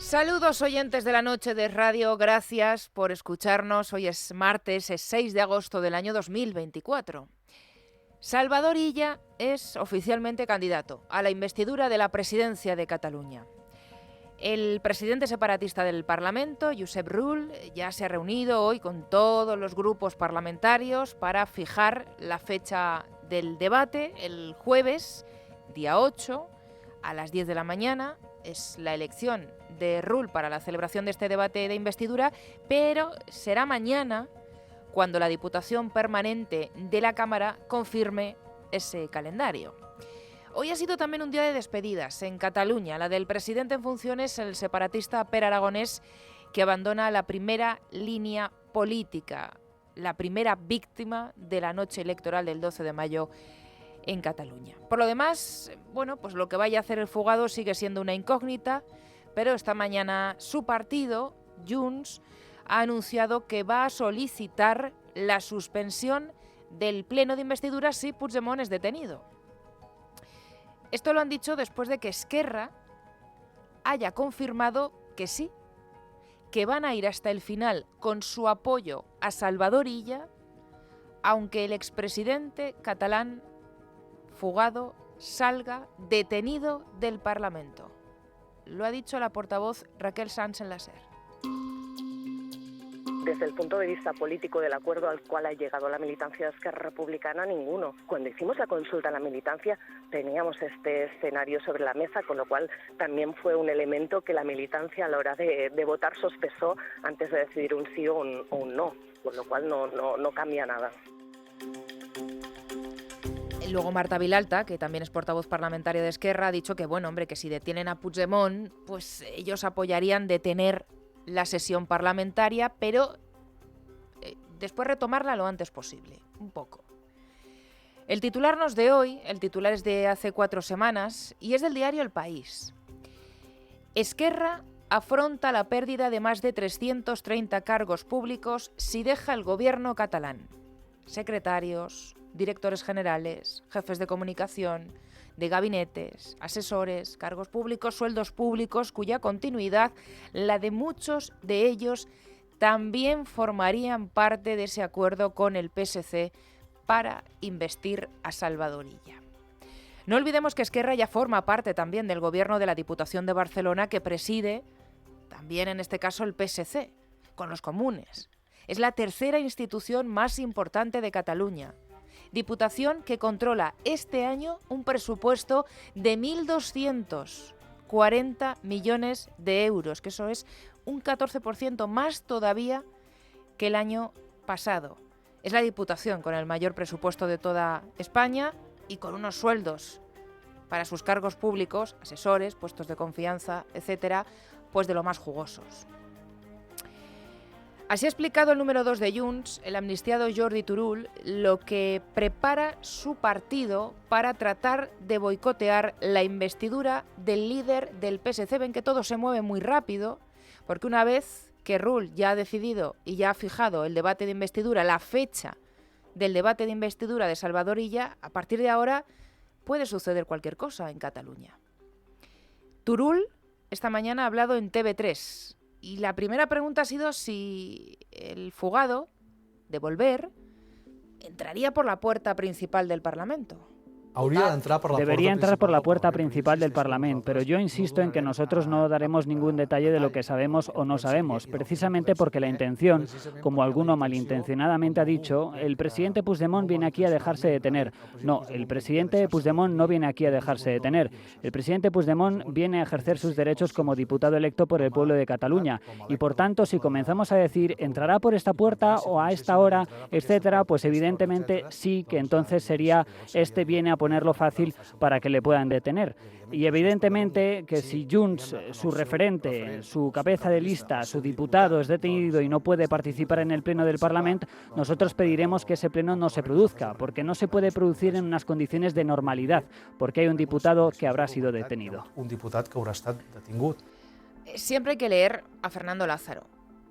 Saludos oyentes de la noche de radio, gracias por escucharnos. Hoy es martes, es 6 de agosto del año 2024. Salvador Illa es oficialmente candidato a la investidura de la presidencia de Cataluña. El presidente separatista del Parlamento, Josep Rull, ya se ha reunido hoy con todos los grupos parlamentarios para fijar la fecha del debate el jueves, día 8, a las 10 de la mañana. Es la elección de Rull para la celebración de este debate de investidura, pero será mañana cuando la Diputación Permanente de la Cámara confirme ese calendario. Hoy ha sido también un día de despedidas en Cataluña, la del presidente en funciones, el separatista Pere Aragonès, que abandona la primera línea política, la primera víctima de la noche electoral del 12 de mayo en Cataluña. Por lo demás, bueno, pues lo que vaya a hacer el fugado sigue siendo una incógnita, pero esta mañana su partido, Junts, ha anunciado que va a solicitar la suspensión del pleno de investidura si Puigdemont es detenido. Esto lo han dicho después de que Esquerra haya confirmado que sí, que van a ir hasta el final con su apoyo a Salvador Illa, aunque el expresidente catalán fugado salga detenido del Parlamento. Lo ha dicho la portavoz Raquel Sans en la SER. Desde el punto de vista político del acuerdo al cual ha llegado la militancia de Esquerra Republicana, ninguno. Cuando hicimos la consulta a la militancia teníamos este escenario sobre la mesa, con lo cual también fue un elemento que la militancia a la hora de votar sospechó antes de decidir un sí o un no, con lo cual no cambia nada. Luego Marta Vilalta, que también es portavoz parlamentaria de Esquerra, ha dicho que, bueno, hombre, que si detienen a Puigdemont, pues ellos apoyarían detener la sesión parlamentaria, pero después retomarla lo antes posible, un poco. El titular no es de hoy, el titular es de hace 4 semanas y es del diario El País. Esquerra afronta la pérdida de más de 330 cargos públicos si deja el gobierno catalán. Secretarios, directores generales, jefes de comunicación, de gabinetes, asesores, cargos públicos, sueldos públicos, cuya continuidad, la de muchos de ellos, también formarían parte de ese acuerdo con el PSC para investir a Salvador Illa. No olvidemos que Esquerra ya forma parte también del gobierno de la Diputación de Barcelona, que preside también en este caso el PSC, con los comunes. Es la tercera institución más importante de Cataluña. Diputación que controla este año un presupuesto de 1.240 millones de euros, que eso es un 14% más todavía que el año pasado. Es la Diputación con el mayor presupuesto de toda España y con unos sueldos para sus cargos públicos, asesores, puestos de confianza, etcétera, pues de lo más jugosos. Así ha explicado el número 2 de Junts, el amnistiado Jordi Turull, lo que prepara su partido para tratar de boicotear la investidura del líder del PSC. Ven que todo se mueve muy rápido, porque una vez que Rull ya ha decidido y ya ha fijado el debate de investidura, la fecha del debate de investidura de Salvador Illa, a partir de ahora puede suceder cualquier cosa en Cataluña. Turull esta mañana ha hablado en TV3. Y la primera pregunta ha sido si el fugado, de volver, entraría por la puerta principal del Parlamento. Debería entrar por la puerta principal del Parlamento, pero yo insisto en que nosotros no daremos ningún detalle de lo que sabemos o no sabemos, precisamente porque la intención, como alguno malintencionadamente ha dicho, el presidente Puigdemont viene aquí a dejarse detener. No, el presidente Puigdemont no viene aquí a dejarse detener. El presidente Puigdemont viene a ejercer sus derechos como diputado electo por el pueblo de Cataluña. Y por tanto, si comenzamos a decir entrará por esta puerta o a esta hora, etcétera, pues evidentemente sí que entonces sería viene a ponerlo fácil para que le puedan detener. Y evidentemente que si Junts, su referente, su cabeza de lista, su diputado es detenido y no puede participar en el pleno del Parlamento, nosotros pediremos que ese pleno no se produzca, porque no se puede producir en unas condiciones de normalidad, porque hay un diputado que habrá sido detenido. Un diputado que habrá estado detingut. Siempre hay que leer a Fernando Lázaro.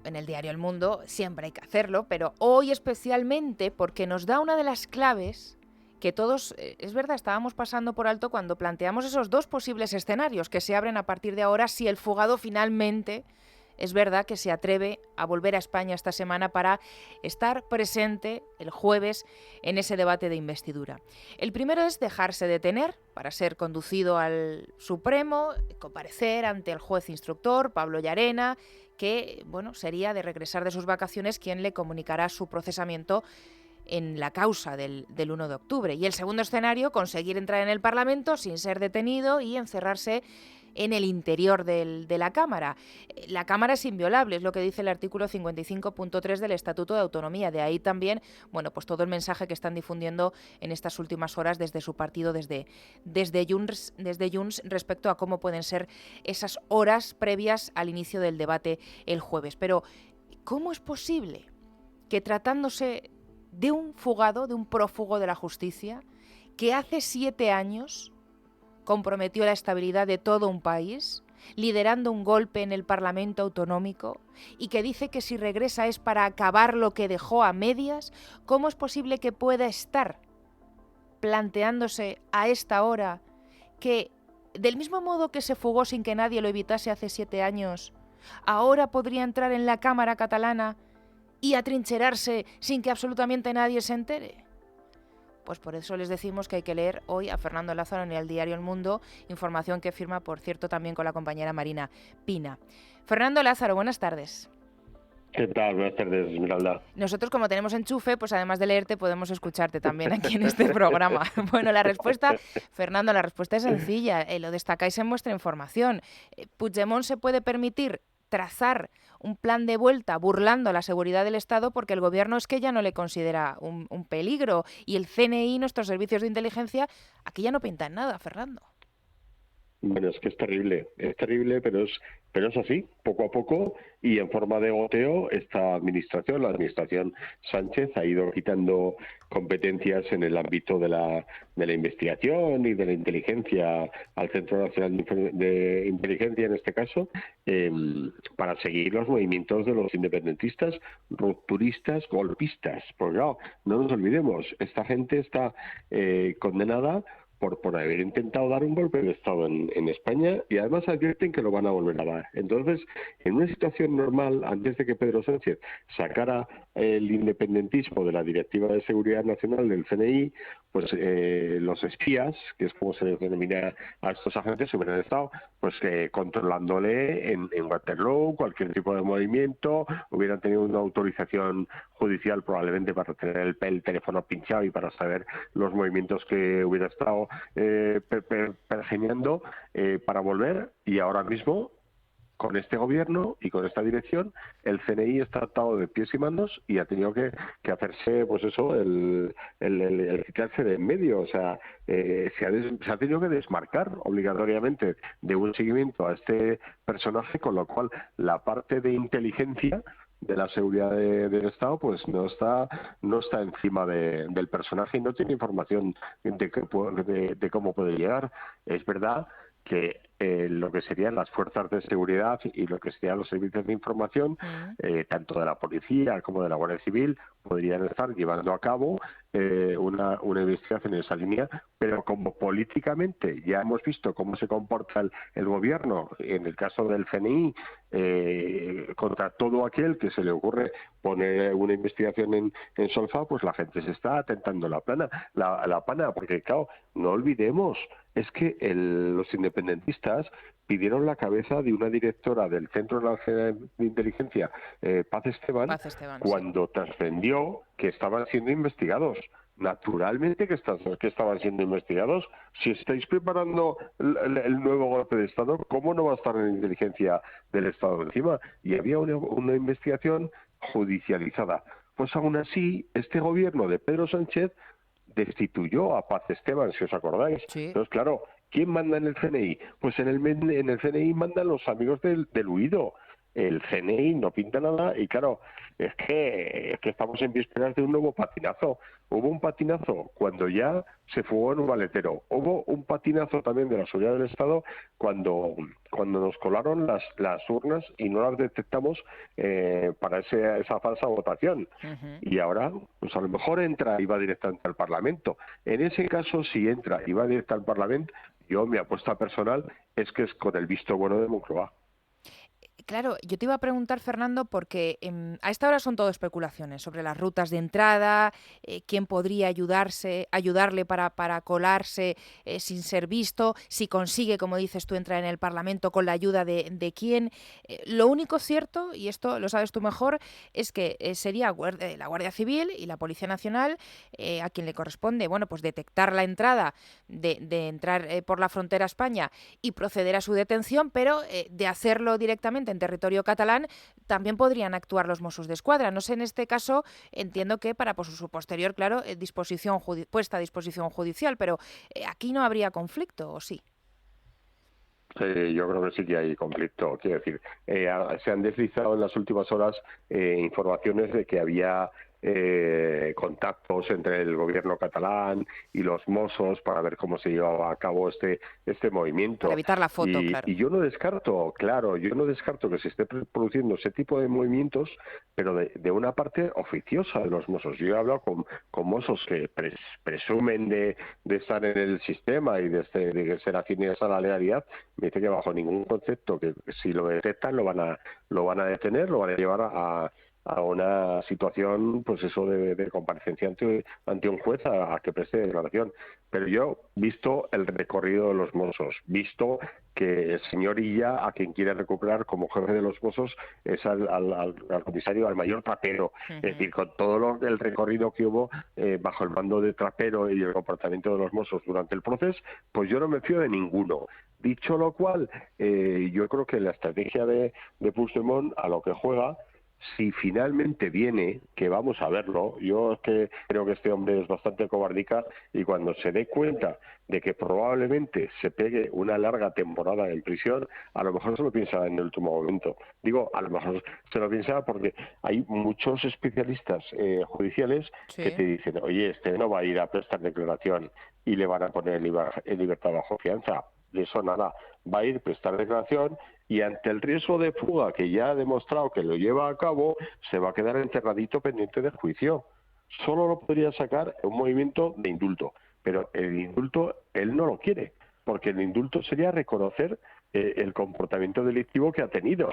En el diario El Mundo siempre hay que hacerlo, pero hoy especialmente porque nos da una de las claves que todos, es verdad, estábamos pasando por alto cuando planteamos esos dos posibles escenarios que se abren a partir de ahora si el fugado finalmente es verdad que se atreve a volver a España esta semana para estar presente el jueves en ese debate de investidura. El primero es dejarse detener para ser conducido al Supremo, comparecer ante el juez instructor, Pablo Llarena, que bueno, sería de regresar de sus vacaciones quien le comunicará su procesamiento en la causa del 1 de octubre. Y el segundo escenario, conseguir entrar en el Parlamento sin ser detenido y encerrarse en el interior de la Cámara. La Cámara es inviolable, es lo que dice el artículo 55.3 del Estatuto de Autonomía. De ahí también, bueno, pues todo el mensaje que están difundiendo en estas últimas horas desde su partido, desde Junts, respecto a cómo pueden ser esas horas previas al inicio del debate el jueves. Pero, ¿cómo es posible que tratándose de un fugado, de un prófugo de la justicia, que hace 7 años comprometió la estabilidad de todo un país, liderando un golpe en el Parlamento autonómico y que dice que si regresa es para acabar lo que dejó a medias, ¿cómo es posible que pueda estar planteándose a esta hora que, del mismo modo que se fugó sin que nadie lo evitase hace 7 años, ahora podría entrar en la Cámara catalana y atrincherarse sin que absolutamente nadie se entere? Pues por eso les decimos que hay que leer hoy a Fernando Lázaro en el diario El Mundo, información que firma, por cierto, también con la compañera Marina Pina. Fernando Lázaro, buenas tardes. ¿Qué tal? Buenas tardes, Esmeralda. Nosotros, como tenemos enchufe, pues además de leerte, podemos escucharte también aquí en este programa. Bueno, la respuesta, Fernando, la respuesta es sencilla. Lo destacáis en vuestra información. Puigdemont se puede permitir trazar un plan de vuelta burlando la seguridad del Estado porque el Gobierno es que ya no le considera un peligro y el CNI, nuestros servicios de inteligencia, aquí ya no pintan nada, Fernando. Bueno, es que es terrible, pero es así, poco a poco y en forma de goteo esta administración, la administración Sánchez, ha ido quitando competencias en el ámbito de la investigación y de la inteligencia al Centro Nacional de Inteligencia, en este caso, para seguir los movimientos de los independentistas, rupturistas, golpistas. Porque claro, no nos olvidemos, esta gente está condenada por haber intentado dar un golpe de Estado en España y además advierten que lo van a volver a dar. Entonces, en una situación normal, antes de que Pedro Sánchez sacara el independentismo de la Directiva de Seguridad Nacional del CNI, pues los espías, que es como se les denomina a estos agentes, hubieran estado pues controlándole en Waterloo, cualquier tipo de movimiento, hubieran tenido una autorización judicial probablemente para tener el teléfono pinchado y para saber los movimientos que hubiera estado pergeñando para volver, y ahora mismo con este gobierno y con esta dirección el CNI está atado de pies y manos y ha tenido que hacerse pues eso, el quitarse de en medio, o sea, se ha tenido que desmarcar obligatoriamente de un seguimiento a este personaje, con lo cual la parte de inteligencia de la seguridad del Estado pues no está encima del personaje y no tiene información de cómo puede llegar. Es verdad que lo que serían las fuerzas de seguridad y lo que serían los servicios de información, tanto de la policía como de la Guardia Civil, podrían estar llevando a cabo una investigación en esa línea, pero como políticamente ya hemos visto cómo se comporta el gobierno, en el caso del CNI, contra todo aquel que se le ocurre poner una investigación en solfa, pues la gente se está atentando la pana, porque claro, no olvidemos, es que los independentistas pidieron la cabeza de una directora del Centro Nacional de Inteligencia, Paz Esteban, cuando trascendió que estaban siendo investigados. Naturalmente que estaban siendo investigados. Si estáis preparando el nuevo golpe de Estado, ¿cómo no va a estar en la inteligencia del Estado encima? Y había una investigación judicializada. Pues aún así, este gobierno de Pedro Sánchez destituyó a Paz Esteban, si os acordáis. Sí. Entonces, claro, ¿quién manda en el CNI? Pues en el CNI mandan los amigos del huido. el CNI no pinta nada y claro, es que estamos en vísperas de un nuevo patinazo. Hubo un patinazo cuando ya se fugó en un maletero. Hubo un patinazo también de la seguridad del Estado cuando nos colaron las urnas y no las detectamos para esa falsa votación. Uh-huh. Y ahora, pues a lo mejor entra y va directamente al Parlamento. En ese caso, si entra y va directo al Parlamento, yo mi apuesta personal es que es con el visto bueno de Moncloa. Claro, yo te iba a preguntar, Fernando, porque a esta hora son todo especulaciones sobre las rutas de entrada, quién podría ayudarle para colarse sin ser visto, si consigue, como dices tú, entrar en el Parlamento con la ayuda de quién. Lo único cierto, y esto lo sabes tú mejor, es que sería la Guardia Civil y la Policía Nacional a quien le corresponde, bueno, pues detectar la entrada de entrar por la frontera a España y proceder a su detención, pero de hacerlo directamente en territorio catalán también podrían actuar los Mossos de Escuadra. No sé, en este caso entiendo que para su posterior, claro, puesta a disposición judicial, pero aquí no habría conflicto, ¿o sí? Sí, yo creo que sí que hay conflicto. Quiero decir, se han deslizado en las últimas horas informaciones de que había contactos entre el gobierno catalán y los Mossos para ver cómo se llevaba a cabo este movimiento. Para evitar la foto, claro. Y yo no descarto que se esté produciendo ese tipo de movimientos, pero de una parte oficiosa de los Mossos. Yo he hablado con Mossos que presumen de estar en el sistema y de ser afines a la legalidad. Me dice que bajo ningún concepto, que si lo detectan lo van a detener, lo van a llevar a una situación, pues eso, de comparecencia ante un juez a que preste declaración. Pero yo, visto el recorrido de los Mossos, visto que el señor Illa, a quien quiere recuperar como jefe de los Mossos, es al comisario, al mayor Trapero. Uh-huh. Es decir, con todo el recorrido que hubo bajo el mando de Trapero y el comportamiento de los Mossos durante el proceso, pues yo no me fío de ninguno. Dicho lo cual, yo creo que la estrategia de Puigdemont a lo que juega, si finalmente viene, que vamos a verlo, yo es que creo que este hombre es bastante cobardica y cuando se dé cuenta de que probablemente se pegue una larga temporada en prisión, a lo mejor se lo piensa en el último momento. Digo, a lo mejor se lo piensa porque hay muchos especialistas judiciales que te dicen, oye, este no va a ir a prestar declaración y le van a poner en libertad bajo fianza. De eso nada, va a ir a prestar declaración y ante el riesgo de fuga que ya ha demostrado que lo lleva a cabo, se va a quedar enterradito pendiente de juicio. Solo lo podría sacar un movimiento de indulto, pero el indulto él no lo quiere, porque el indulto sería reconocer el comportamiento delictivo que ha tenido.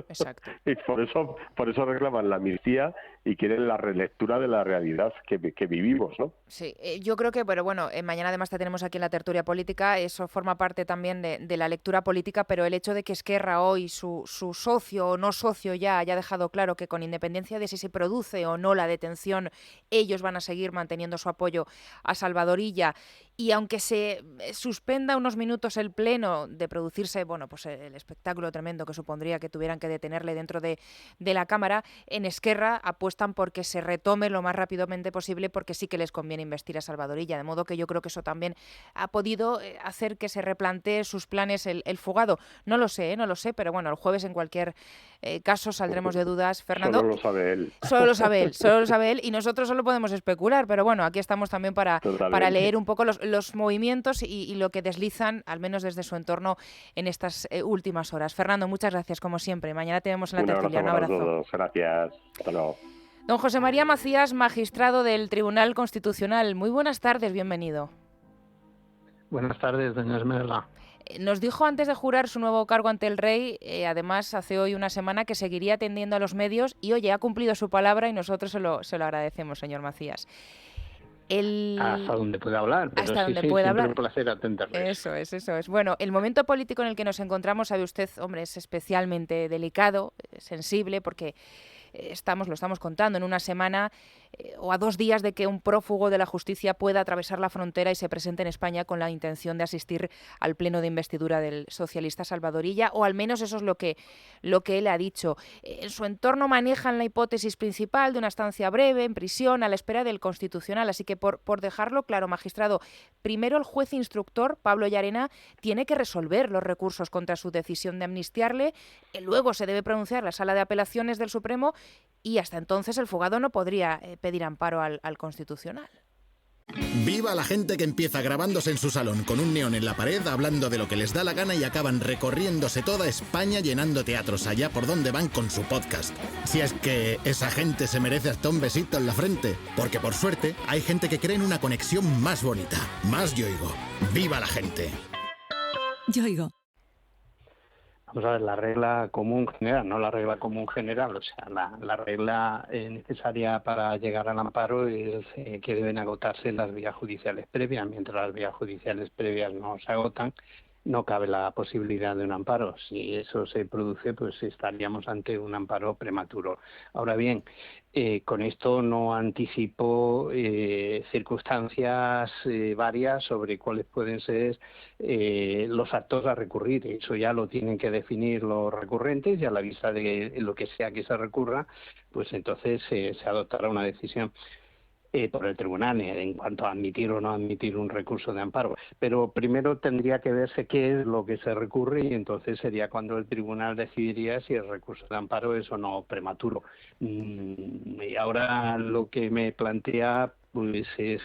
Exacto. Y por eso reclaman la amnistía y quieren la relectura de la realidad que vivimos, ¿no? Sí, yo creo que, pero bueno, mañana además te tenemos aquí en la tertulia política, eso forma parte también de la lectura política, pero el hecho de que Esquerra hoy, su socio o no socio ya haya dejado claro que con independencia de si se produce o no la detención, ellos van a seguir manteniendo su apoyo a Salvador Illa, y aunque se suspenda unos minutos el pleno de producirse, bueno, pues el espectáculo tremendo que supondría que tuvieran que detenerle dentro de la Cámara, en Esquerra apuestan porque se retome lo más rápidamente posible porque sí que les conviene investir a Salvador Illa, de modo que yo creo que eso también ha podido hacer que se replantee sus planes el fugado. No lo sé, pero bueno, el jueves en cualquier caso saldremos de dudas, Fernando. Solo lo sabe él. Solo lo sabe él y nosotros solo podemos especular, pero bueno, aquí estamos también para leer un poco los movimientos y lo que deslizan, al menos desde su entorno, en estas últimas horas. Fernando, muchas gracias, como siempre. Mañana te vemos en la tertulia. Un abrazo. Todos. Gracias. Hasta luego. Don José María Macías, magistrado del Tribunal Constitucional. Muy buenas tardes, bienvenido. Buenas tardes, doña Esmeralda. Nos dijo antes de jurar su nuevo cargo ante el rey, además hace hoy una semana, que seguiría atendiendo a los medios y, oye, ha cumplido su palabra y nosotros se lo agradecemos, señor Macías. Hasta donde pueda hablar. Pero hasta donde pueda hablar. Un placer atenderles. Eso es. Bueno, el momento político en el que nos encontramos, sabe usted, hombre, es especialmente delicado, sensible, porque lo estamos contando en una semana o a 2 días de que un prófugo de la justicia pueda atravesar la frontera y se presente en España con la intención de asistir al pleno de investidura del socialista Salvador Illa, o al menos eso es lo que él ha dicho. En su entorno manejan la hipótesis principal de una estancia breve en prisión a la espera del Constitucional, así que por dejarlo claro, magistrado, primero el juez instructor, Pablo Llarena, tiene que resolver los recursos contra su decisión de amnistiarle, luego se debe pronunciar la Sala de Apelaciones del Supremo y hasta entonces el fugado no podría pedir amparo al Constitucional. ¡Viva la gente que empieza grabándose en su salón con un neón en la pared, hablando de lo que les da la gana y acaban recorriéndose toda España llenando teatros allá por donde van con su podcast! Si es que esa gente se merece hasta un besito en la frente, porque por suerte hay gente que cree en una conexión más bonita, más Yoigo. ¡Viva la gente! Yoigo. Vamos a ver, la regla común general, no la regla común general, o sea, la regla necesaria para llegar al amparo es que deben agotarse las vías judiciales previas. Mientras las vías judiciales previas no se agotan, no cabe la posibilidad de un amparo. Si eso se produce, pues estaríamos ante un amparo prematuro. Ahora bien, con esto no anticipo circunstancias varias sobre cuáles pueden ser los actos a recurrir. Eso ya lo tienen que definir los recurrentes y a la vista de lo que sea que se recurra, pues entonces se adoptará una decisión por el tribunal en cuanto a admitir o no admitir un recurso de amparo. Pero primero tendría que verse qué es lo que se recurre y entonces sería cuando el tribunal decidiría si el recurso de amparo es o no prematuro. Y ahora lo que me plantea pues es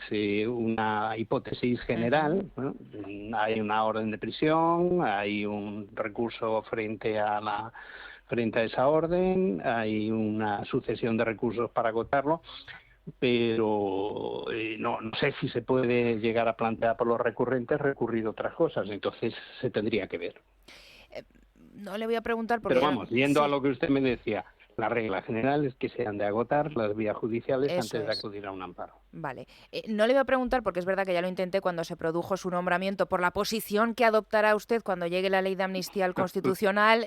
una hipótesis general. Bueno, hay una orden de prisión, hay un recurso frente a esa orden, hay una sucesión de recursos para agotarlo, pero no sé si se puede llegar a plantear por los recurrentes recurrir otras cosas, entonces se tendría que ver. No le voy a preguntar porque... Pero vamos, yendo a lo que usted me decía, la regla general es que se han de agotar las vías judiciales antes de acudir a un amparo. Vale. No le voy a preguntar porque es verdad que ya lo intenté cuando se produjo su nombramiento por la posición que adoptará usted cuando llegue la ley de amnistía al Constitucional.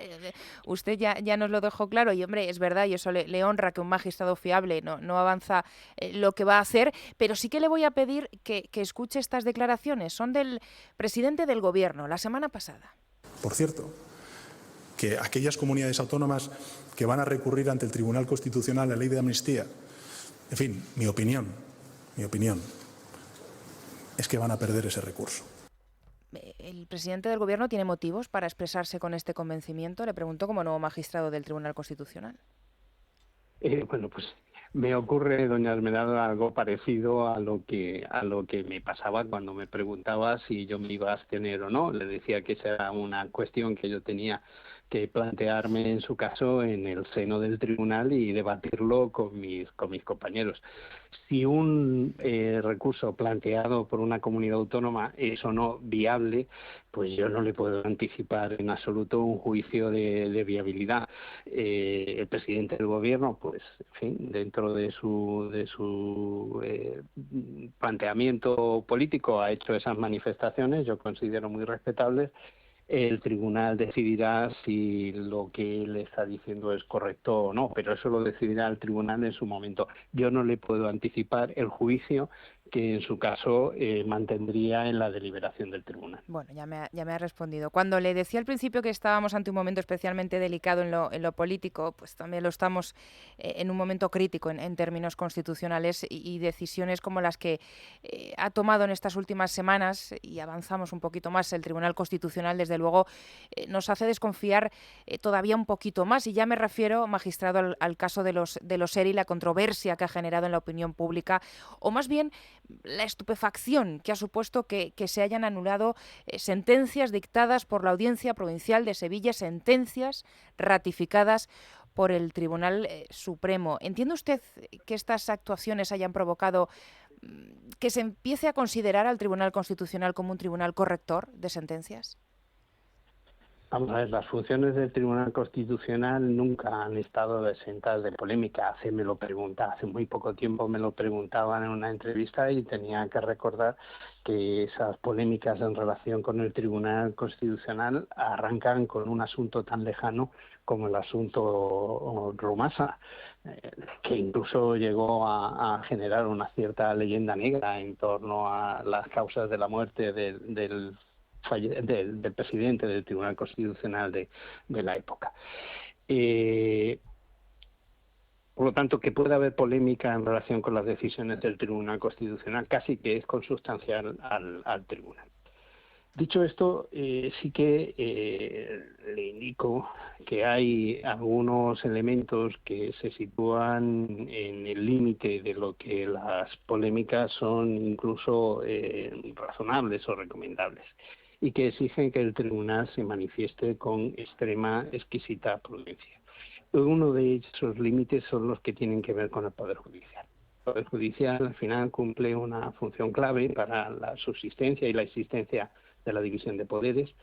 Usted ya nos lo dejó claro y, hombre, es verdad y eso le honra que un magistrado fiable no avanza lo que va a hacer, pero sí que le voy a pedir que escuche estas declaraciones. Son del presidente del Gobierno la semana pasada. Por cierto, que aquellas comunidades autónomas que van a recurrir ante el Tribunal Constitucional la ley de amnistía, en fin, mi opinión es que van a perder ese recurso. ¿El presidente del Gobierno tiene motivos para expresarse con este convencimiento? Le pregunto como nuevo magistrado del Tribunal Constitucional. Bueno, pues me ocurre, doña Esmeralda, algo parecido a lo que me pasaba cuando me preguntaba si yo me iba a abstener o no. Le decía que esa era una cuestión que yo tenía que plantearme en su caso en el seno del tribunal y debatirlo con mis compañeros. Si un recurso planteado por una comunidad autónoma es o no viable, pues yo no le puedo anticipar en absoluto un juicio de viabilidad. El presidente del Gobierno, pues, en fin, dentro de su planteamiento político ha hecho esas manifestaciones, yo considero muy respetables. El tribunal decidirá si lo que él está diciendo es correcto o no, pero eso lo decidirá el tribunal en su momento. Yo no le puedo anticipar el juicio que en su caso mantendría en la deliberación del tribunal. Bueno, ya me ha respondido. Cuando le decía al principio que estábamos ante un momento especialmente delicado en lo político, pues también lo estamos en un momento crítico en términos constitucionales y decisiones como las que ha tomado en estas últimas semanas, y avanzamos un poquito más, el Tribunal Constitucional, desde luego, nos hace desconfiar todavía un poquito más. Y ya me refiero, magistrado, al caso de los ERE y la controversia que ha generado en la opinión pública, o más bien la estupefacción que ha supuesto que se hayan anulado sentencias dictadas por la Audiencia Provincial de Sevilla, sentencias ratificadas por el Tribunal Supremo. ¿Entiende usted que estas actuaciones hayan provocado que se empiece a considerar al Tribunal Constitucional como un tribunal corrector de sentencias? Vamos a ver, las funciones del Tribunal Constitucional nunca han estado exentas de polémica. Hace muy poco tiempo me lo preguntaban en una entrevista y tenía que recordar que esas polémicas en relación con el Tribunal Constitucional arrancan con un asunto tan lejano como el asunto Rumasa, que incluso llegó a generar una cierta leyenda negra en torno a las causas de la muerte del presidente del Tribunal Constitucional de la época. Por lo tanto, que pueda haber polémica en relación con las decisiones del Tribunal Constitucional casi que es consustancial al Tribunal. Dicho esto, sí que le indico que hay algunos elementos que se sitúan en el límite de lo que las polémicas son incluso razonables o recomendables, y que exigen que el tribunal se manifieste con exquisita prudencia. Uno de esos límites son los que tienen que ver con el Poder Judicial. El Poder Judicial al final cumple una función clave para la subsistencia y la existencia de la división de poderes.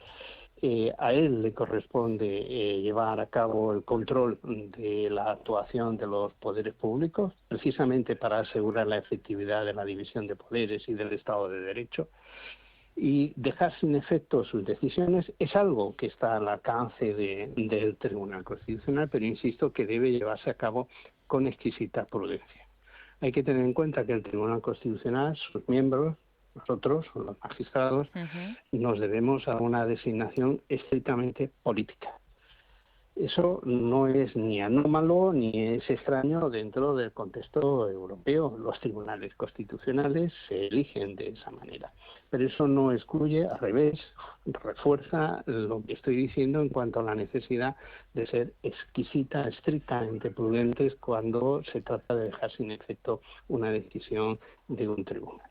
A él le corresponde llevar a cabo el control de la actuación de los poderes públicos, precisamente para asegurar la efectividad de la división de poderes y del Estado de Derecho. Y dejar sin efecto sus decisiones es algo que está al alcance del Tribunal Constitucional, pero insisto que debe llevarse a cabo con exquisita prudencia. Hay que tener en cuenta que el Tribunal Constitucional, sus miembros, nosotros, los magistrados, nos debemos a una designación estrictamente política. Eso no es ni anómalo ni es extraño dentro del contexto europeo. Los tribunales constitucionales se eligen de esa manera. Pero eso no excluye, al revés, refuerza lo que estoy diciendo en cuanto a la necesidad de ser estrictamente prudentes cuando se trata de dejar sin efecto una decisión de un tribunal.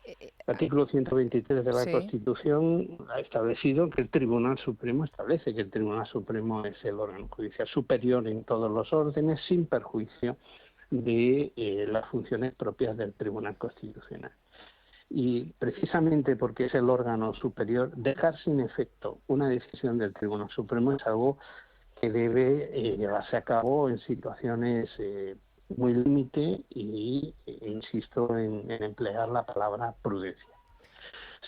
El artículo 123 de la Constitución ha establecido que el Tribunal Supremo establece que el Tribunal Supremo es el órgano judicial superior en todos los órdenes, sin perjuicio de las funciones propias del Tribunal Constitucional. Y precisamente porque es el órgano superior, dejar sin efecto una decisión del Tribunal Supremo es algo que debe llevarse a cabo en situaciones muy límite y insisto en emplear la palabra prudencia.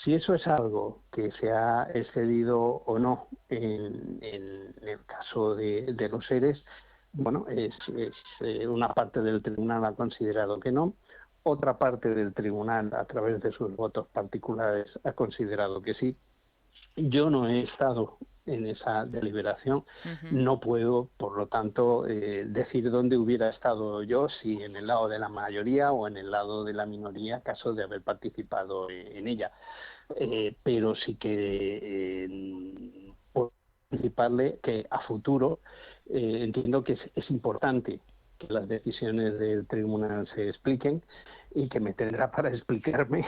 Si eso es algo que se ha excedido o no en el caso de los seres, bueno, es una parte del tribunal ha considerado que no, otra parte del tribunal a través de sus votos particulares ha considerado que sí. Yo no he estado en esa deliberación, no puedo, por lo tanto, decir dónde hubiera estado yo, si en el lado de la mayoría o en el lado de la minoría, caso de haber participado en ella. Pero sí que puedo anticiparle que a futuro entiendo que es importante que las decisiones del tribunal se expliquen y que me tendrá para explicarme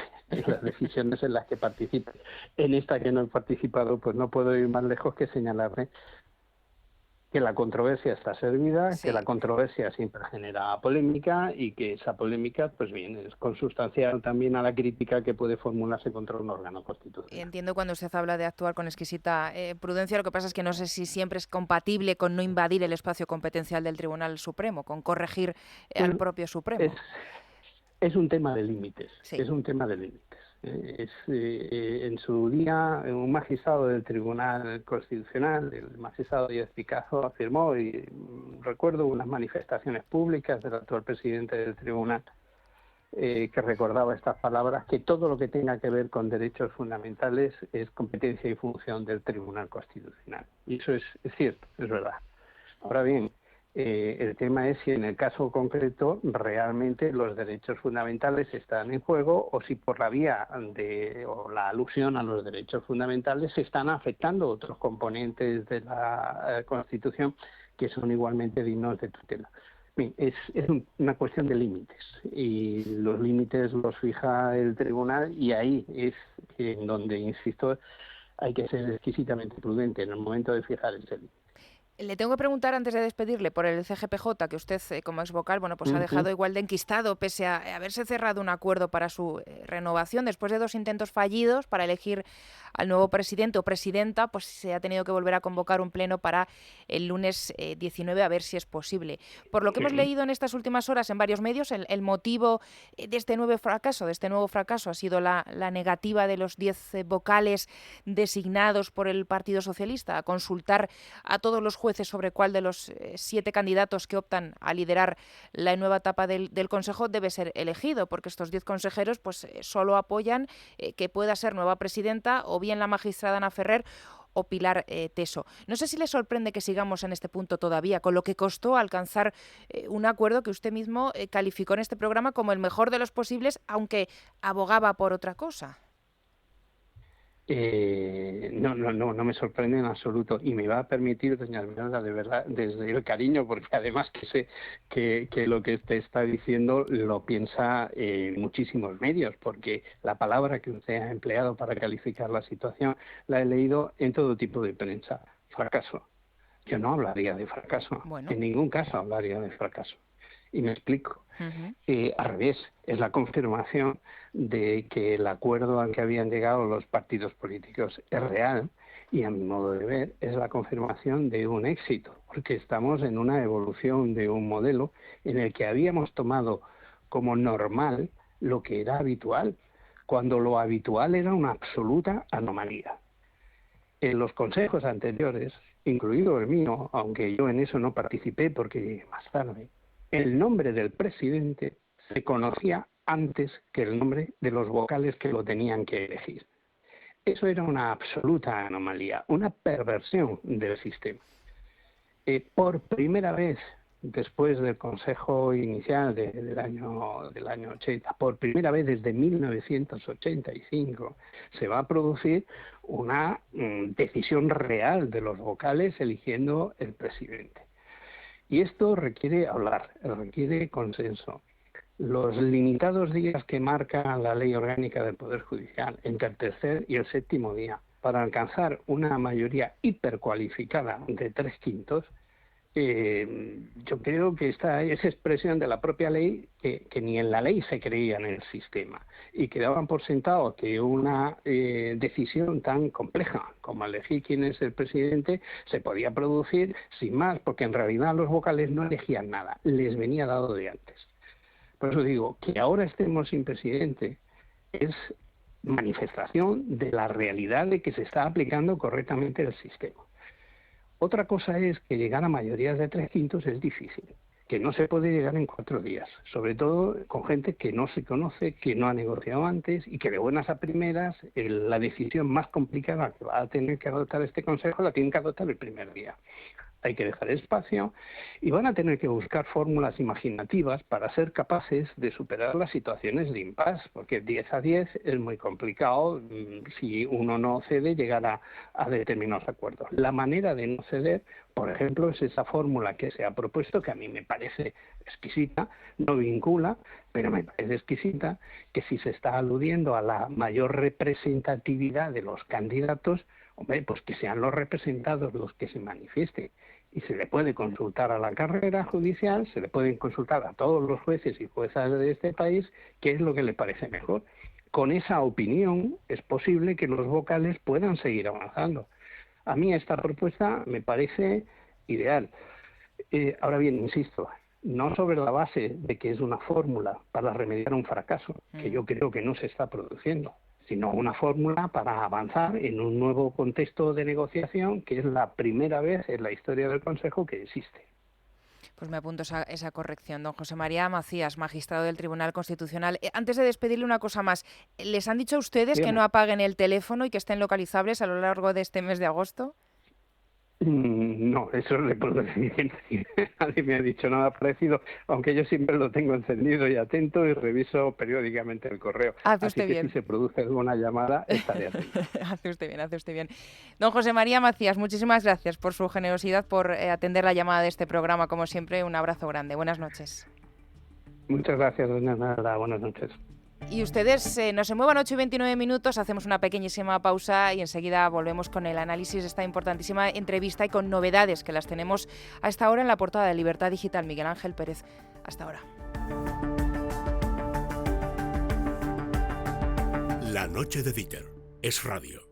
las decisiones en las que participe. En esta que no he participado, pues no puedo ir más lejos que señalarle que la controversia está servida, que la controversia siempre genera polémica y que esa polémica, pues bien, es consustancial también a la crítica que puede formularse contra un órgano constitucional. Entiendo cuando usted habla de actuar con exquisita prudencia, lo que pasa es que no sé si siempre es compatible con no invadir el espacio competencial del Tribunal Supremo, con corregir al propio Supremo. Es un tema de límites, es un tema de límites. En su día, un magistrado del Tribunal Constitucional, el magistrado Díaz Picazo, afirmó, y recuerdo unas manifestaciones públicas del actual presidente del Tribunal, que recordaba estas palabras, que todo lo que tenga que ver con derechos fundamentales es competencia y función del Tribunal Constitucional. Y eso es cierto, es verdad. Ahora bien, el tema es si en el caso concreto realmente los derechos fundamentales están en juego o si por la vía o la alusión a los derechos fundamentales se están afectando otros componentes de la Constitución que son igualmente dignos de tutela. Bien, es una cuestión de límites y los límites los fija el tribunal y ahí es en donde, insisto, hay que ser exquisitamente prudente en el momento de fijar ese límite. Le tengo que preguntar antes de despedirle por el CGPJ, que usted como exvocal pues ha dejado igual de enquistado pese a haberse cerrado un acuerdo para su renovación. Después de 2 intentos fallidos para elegir al nuevo presidente o presidenta, pues se ha tenido que volver a convocar un pleno para el lunes 19 a ver si es posible. Por lo que hemos leído en estas últimas horas en varios medios, el motivo de este nuevo fracaso ha sido la negativa de los 10 vocales designados por el Partido Socialista a consultar a todos los jueces sobre cuál de los 7 candidatos que optan a liderar la nueva etapa del Consejo debe ser elegido, porque estos 10 consejeros pues solo apoyan que pueda ser nueva presidenta o bien la magistrada Ana Ferrer o Pilar Teso. No sé si le sorprende que sigamos en este punto todavía, con lo que costó alcanzar un acuerdo que usted mismo calificó en este programa como el mejor de los posibles, aunque abogaba por otra cosa. No me sorprende en absoluto, y me va a permitir, doña Esmeralda, de verdad, desde el cariño, porque además que sé que lo que usted está diciendo lo piensa muchísimos medios, porque la palabra que usted ha empleado para calificar la situación la he leído en todo tipo de prensa: fracaso. Yo no hablaría de fracaso, en ningún caso hablaría de fracaso. Y me explico. Al revés, es la confirmación de que el acuerdo al que habían llegado los partidos políticos es real, y a mi modo de ver es la confirmación de un éxito, porque estamos en una evolución de un modelo en el que habíamos tomado como normal lo que era habitual, cuando lo habitual era una absoluta anomalía. En los consejos anteriores, incluido el mío, aunque yo en eso no participé porque llegué más tarde, el nombre del presidente se conocía antes que el nombre de los vocales que lo tenían que elegir. Eso era una absoluta anomalía, una perversión del sistema. Por primera vez, después del Consejo inicial del año 80, por primera vez desde 1985, se va a producir una decisión real de los vocales eligiendo el presidente. Y esto requiere hablar, requiere consenso. Los limitados días que marca la Ley Orgánica del Poder Judicial entre el 3er y el 7º día para alcanzar una mayoría hipercualificada de 3/5, yo creo que esta es expresión de la propia ley que ni en la ley se creía en el sistema, y que daban por sentado que una decisión tan compleja como elegir quién es el presidente se podía producir sin más, porque en realidad los vocales no elegían nada, les venía dado de antes. Por eso digo que ahora estemos sin presidente es manifestación de la realidad de que se está aplicando correctamente el sistema. Otra cosa es que llegar a mayorías de 3/5 es difícil, que no se puede llegar en 4 días, sobre todo con gente que no se conoce, que no ha negociado antes, y que de buenas a primeras la decisión más complicada que va a tener que adoptar este Consejo la tienen que adoptar el primer día. Hay que dejar espacio y van a tener que buscar fórmulas imaginativas para ser capaces de superar las situaciones de impasse, porque 10-10 es muy complicado si uno no cede llegar a determinados acuerdos. La manera de no ceder, por ejemplo, es esa fórmula que se ha propuesto, que a mí me parece exquisita, no vincula, pero me parece exquisita, que si se está aludiendo a la mayor representatividad de los candidatos, hombre, pues que sean los representados los que se manifiesten. Y se le puede consultar a la carrera judicial, se le pueden consultar a todos los jueces y juezas de este país qué es lo que le parece mejor. Con esa opinión es posible que los vocales puedan seguir avanzando. A mí esta propuesta me parece ideal. Ahora bien, insisto, no sobre la base de que es una fórmula para remediar un fracaso, que yo creo que no se está produciendo, sino una fórmula para avanzar en un nuevo contexto de negociación, que es la primera vez en la historia del Consejo que existe. Pues me apunto esa corrección. Don José María Macías, magistrado del Tribunal Constitucional. Antes de despedirle, una cosa más. ¿Les han dicho a ustedes que no apaguen el teléfono y que estén localizables a lo largo de este mes de agosto? No, eso le puedo decir. Nadie me ha dicho nada parecido, aunque yo siempre lo tengo encendido y atento y reviso periódicamente el correo. Hace usted Así que bien. Si se produce alguna llamada, estaré atento. Hace usted bien. Don José María Macías, muchísimas gracias por su generosidad, por atender la llamada de este programa. Como siempre, un abrazo grande. Buenas noches. Muchas gracias, doña Nara. Buenas noches. Y ustedes no se muevan, 8:29, hacemos una pequeñísima pausa y enseguida volvemos con el análisis de esta importantísima entrevista y con novedades que las tenemos a esta hora en la portada de Libertad Digital. Miguel Ángel Pérez, hasta ahora. La noche de Dieter es radio.